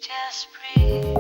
Just breathe.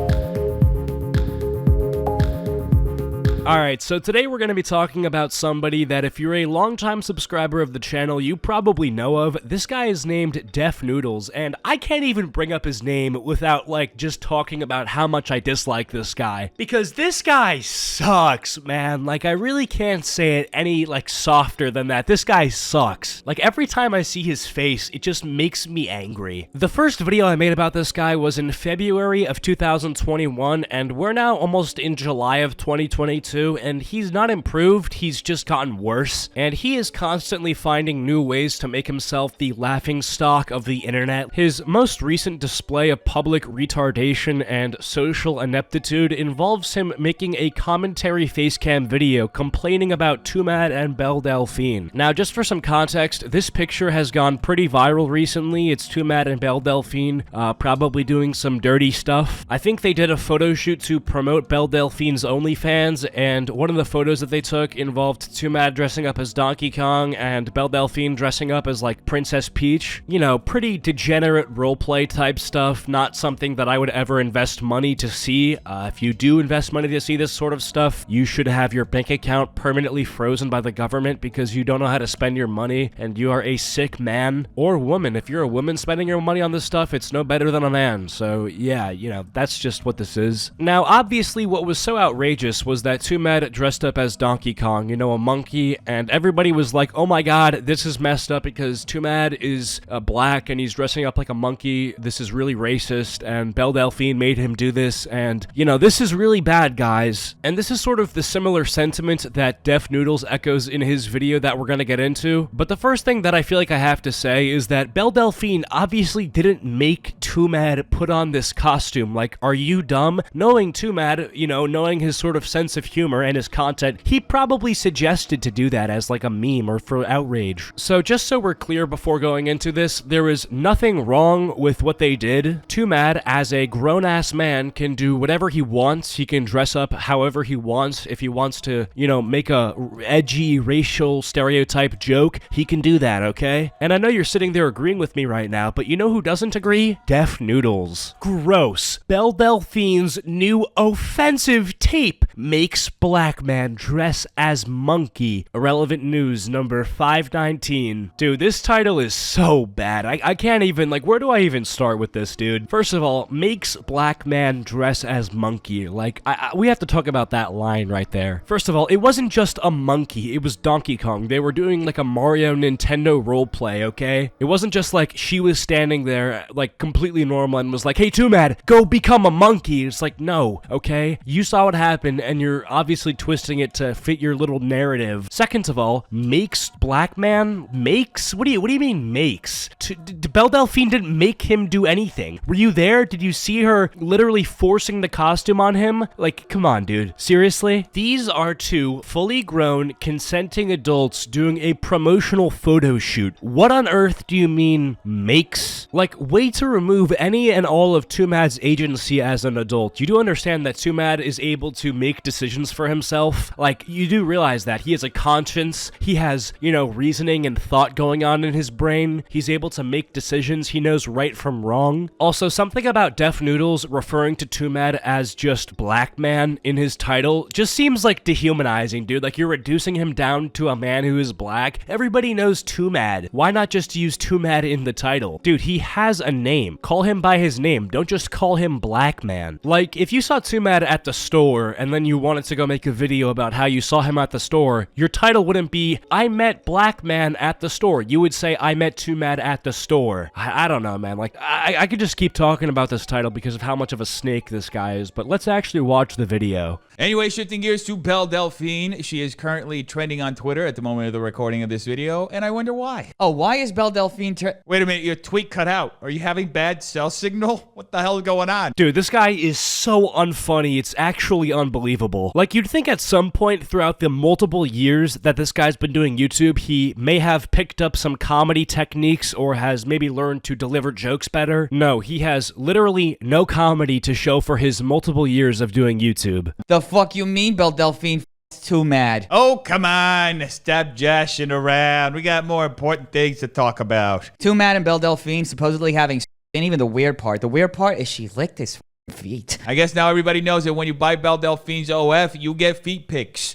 Alright, so today we're going to be talking about somebody that if you're a longtime subscriber of the channel, you probably know of. This guy is named Def Noodles, and I can't even bring up his name without, just talking about how much I dislike this guy. Because this guy sucks, man. I really can't say it any, softer than that. This guy sucks. Every time I see his face, it just makes me angry. The first video I made about this guy was in February of 2021, and we're now almost in July of 2022. And he's not improved, he's just gotten worse, and he is constantly finding new ways to make himself the laughingstock of the internet. His most recent display of public retardation and social ineptitude involves him making a commentary facecam video complaining about Tumad and BadassFoxy. Now, just for some context, this picture has gone pretty viral recently. It's Tumad and BadassFoxy, probably doing some dirty stuff. I think they did a photo shoot to promote BadassFoxy's OnlyFans, and one of the photos that they took involved Tumad dressing up as Donkey Kong and BadassFoxy dressing up as, Princess Peach. You know, pretty degenerate roleplay type stuff, not something that I would ever invest money to see. If you do invest money to see this sort of stuff, you should have your bank account permanently frozen by the government because you don't know how to spend your money and you are a sick man or woman. If you're a woman spending your money on this stuff, it's no better than a man. So, yeah, that's just what this is. Now, obviously, what was so outrageous was that Tumad dressed up as Donkey Kong, a monkey, and everybody was like, oh my god, this is messed up because Tumad is black and he's dressing up like a monkey. This is really racist, and BadassFoxy made him do this, and, this is really bad, guys. And this is sort of the similar sentiment that Def Noodles echoes in his video that we're gonna get into. But the first thing that I feel like I have to say is that BadassFoxy obviously didn't make Tumad put on this costume. Are you dumb? Knowing Tumad, knowing his sort of sense of humor and his content, he probably suggested to do that as a meme or for outrage. So just so we're clear before going into this, there is nothing wrong with what they did. Tumad, as a grown-ass man, can do whatever he wants. He can dress up however he wants. If he wants to, make a edgy racial stereotype joke, he can do that, okay? And I know you're sitting there agreeing with me right now, but you know who doesn't agree? Def Noodles. Gross. BadassFoxy's new offensive tape makes black man dress as monkey. Irrelevant news number 519. Dude, this title is so bad. I can't even, where do I even start with this, dude? First of all, makes black man dress as monkey. We have to talk about that line right there. First of all, it wasn't just a monkey, it was Donkey Kong. They were doing a Mario Nintendo roleplay, okay? It wasn't just she was standing there, completely normal and was like, hey, Tumad, go become a monkey. It's no, okay? You saw what happened, and you're obviously twisting it to fit your little narrative. Second of all, makes black man? Makes? What do you mean makes? BadassFoxy didn't make him do anything. Were you there? Did you see her literally forcing the costume on him? Come on, dude. Seriously? These are two fully grown, consenting adults doing a promotional photo shoot. What on earth do you mean makes? Way to remove any and all of Tumad's agency as an adult. You do understand that Tumad is able to make decisions for himself. You do realize that he has a conscience. He has, reasoning and thought going on in his brain. He's able to make decisions. He knows right from wrong. Also, something about Def Noodles referring to Tumad as just black man in his title just seems dehumanizing, dude. You're reducing him down to a man who is black. Everybody knows Tumad. Why not just use Tumad in the title? Dude, he has a name. Call him by his name. Don't just call him black man. If you saw Tumad at the store and then you wanted to go make a video about how you saw him at the store, your title wouldn't be, I met black man at the store. You would say, I met Tumad at the store. I don't know, man. I could just keep talking about this title because of how much of a snake this guy is, but let's actually watch the video. Anyway, shifting gears to BadassFoxy. She is currently trending on Twitter at the moment of the recording of this video, and I wonder why. Oh, why is BadassFoxy Wait a minute, your tweet cut out. Are you having bad cell signal? What the hell is going on? Dude, this guy is so unfunny, it's actually unbelievable. You'd think at some point throughout the multiple years that this guy's been doing YouTube, he may have picked up some comedy techniques or has maybe learned to deliver jokes better. No, he has literally no comedy to show for his multiple years of doing YouTube. The fuck you mean, BadassFoxy? Too mad. Oh, come on. Stop joshing around. We got more important things to talk about. Too mad and BadassFoxy supposedly having ain't even the weird part. The weird part is she licked his feet. I guess now everybody knows that when you buy Belle Delphine's OF, you get feet pics,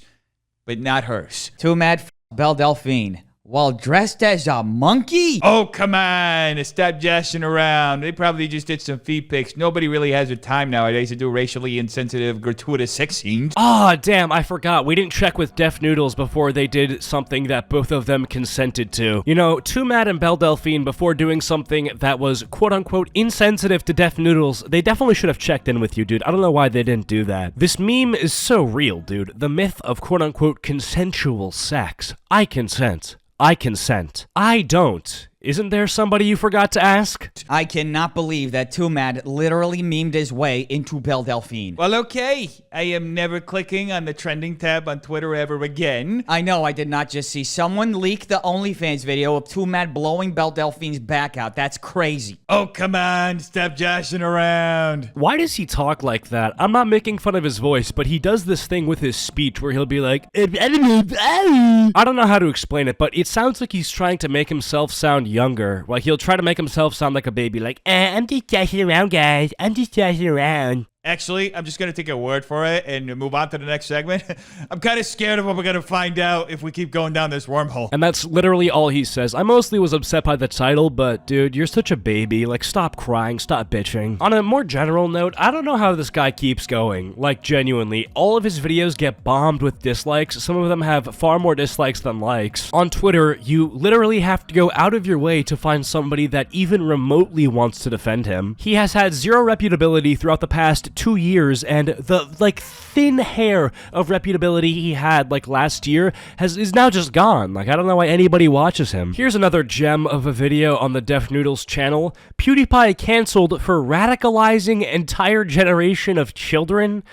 but not hers. Too mad Belle Delphine while dressed as a monkey? Oh, come on. Stop joshing around. They probably just did some feet pics. Nobody really has the time nowadays to do racially insensitive, gratuitous sex scenes. Ah, damn, I forgot. We didn't check with Def Noodles before they did something that both of them consented to. You know, Too Mad and Belle Delphine, before doing something that was quote-unquote insensitive to Def Noodles, they definitely should have checked in with you, dude. I don't know why they didn't do that. This meme is so real, dude. The myth of quote-unquote consensual sex. I consent. I consent. I don't. Isn't there somebody you forgot to ask? I cannot believe that Too Mad literally memed his way into Belle Delphine. Well, okay. I am never clicking on the trending tab on Twitter ever again. I know I did not just see someone leak the OnlyFans video of Too Mad blowing Belle Delphine's back out. That's crazy. Oh, come on. Stop joshing around. Why does he talk like that? I'm not making fun of his voice, but he does this thing with his speech where he'll be like, I don't know how to explain it, but it sounds like he's trying to make himself sound younger. Like he'll try to make himself sound like a baby, like, I'm just joshing around, guys. I'm just joshing around. Actually, I'm just going to take a word for it and move on to the next segment. I'm kind of scared of what we're going to find out if we keep going down this wormhole. And that's literally all he says. I mostly was upset by the title, but dude, you're such a baby. Like, stop crying, stop bitching. On a more general note, I don't know how this guy keeps going. Like, genuinely, all of his videos get bombed with dislikes. Some of them have far more dislikes than likes. On Twitter, you literally have to go out of your way to find somebody that even remotely wants to defend him. He has had zero reputability throughout the past 2 years, and the like thin hair of reputability he had like last year is now just gone. Like, I don't know why anybody watches him. Here's another gem of a video on the Def Noodles channel. PewDiePie canceled for radicalizing entire generation of children.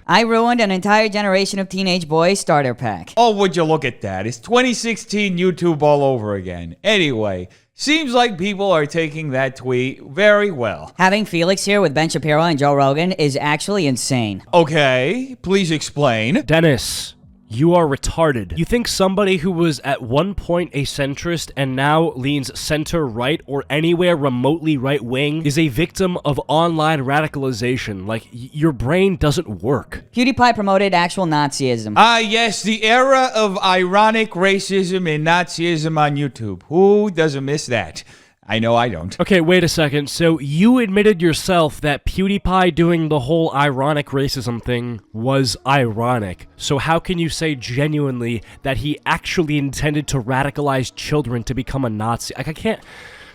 I ruined an entire generation of teenage boys starter pack. Oh, would you look at that? It's 2016 YouTube all over again. Anyway, seems like people are taking that tweet very well. Having Felix here with Ben Shapiro and Joe Rogan is actually insane. Okay, please explain. Dennis, you are retarded. You think somebody who was at one point a centrist and now leans center-right or anywhere remotely right-wing is a victim of online radicalization? Like, your brain doesn't work. PewDiePie promoted actual Nazism. Ah, yes, the era of ironic racism and Nazism on YouTube. Who doesn't miss that? I know I don't. Okay, wait a second. So you admitted yourself that PewDiePie doing the whole ironic racism thing was ironic. So how can you say genuinely that he actually intended to radicalize children to become a Nazi? Like, I can't...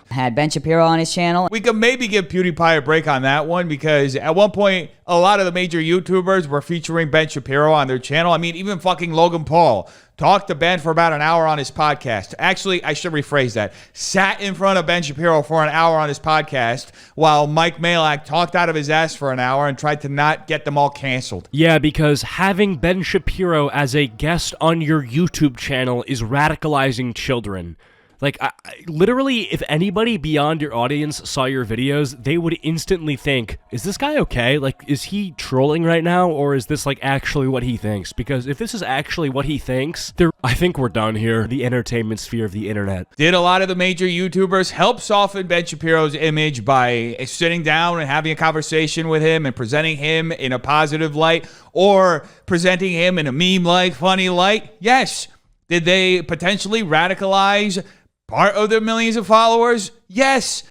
Had Ben Shapiro on his channel. We could maybe give PewDiePie a break on that one because at one point, a lot of the major YouTubers were featuring Ben Shapiro on their channel. I mean, even fucking Logan Paul talked to Ben for about an hour on his podcast. Actually, I should rephrase that. Sat in front of Ben Shapiro for an hour on his podcast while Mike Malak talked out of his ass for an hour and tried to not get them all canceled. Yeah, because having Ben Shapiro as a guest on your YouTube channel is radicalizing children. Like, literally, if anybody beyond your audience saw your videos, they would instantly think, is this guy okay? Like, is he trolling right now, or is this, like, actually what he thinks? Because if this is actually what he thinks, I think we're done here. The entertainment sphere of the internet. Did a lot of the major YouTubers help soften Ben Shapiro's image by sitting down and having a conversation with him and presenting him in a positive light, or presenting him in a meme-like, funny light? Yes. Did they potentially radicalize part of their millions of followers? Yes.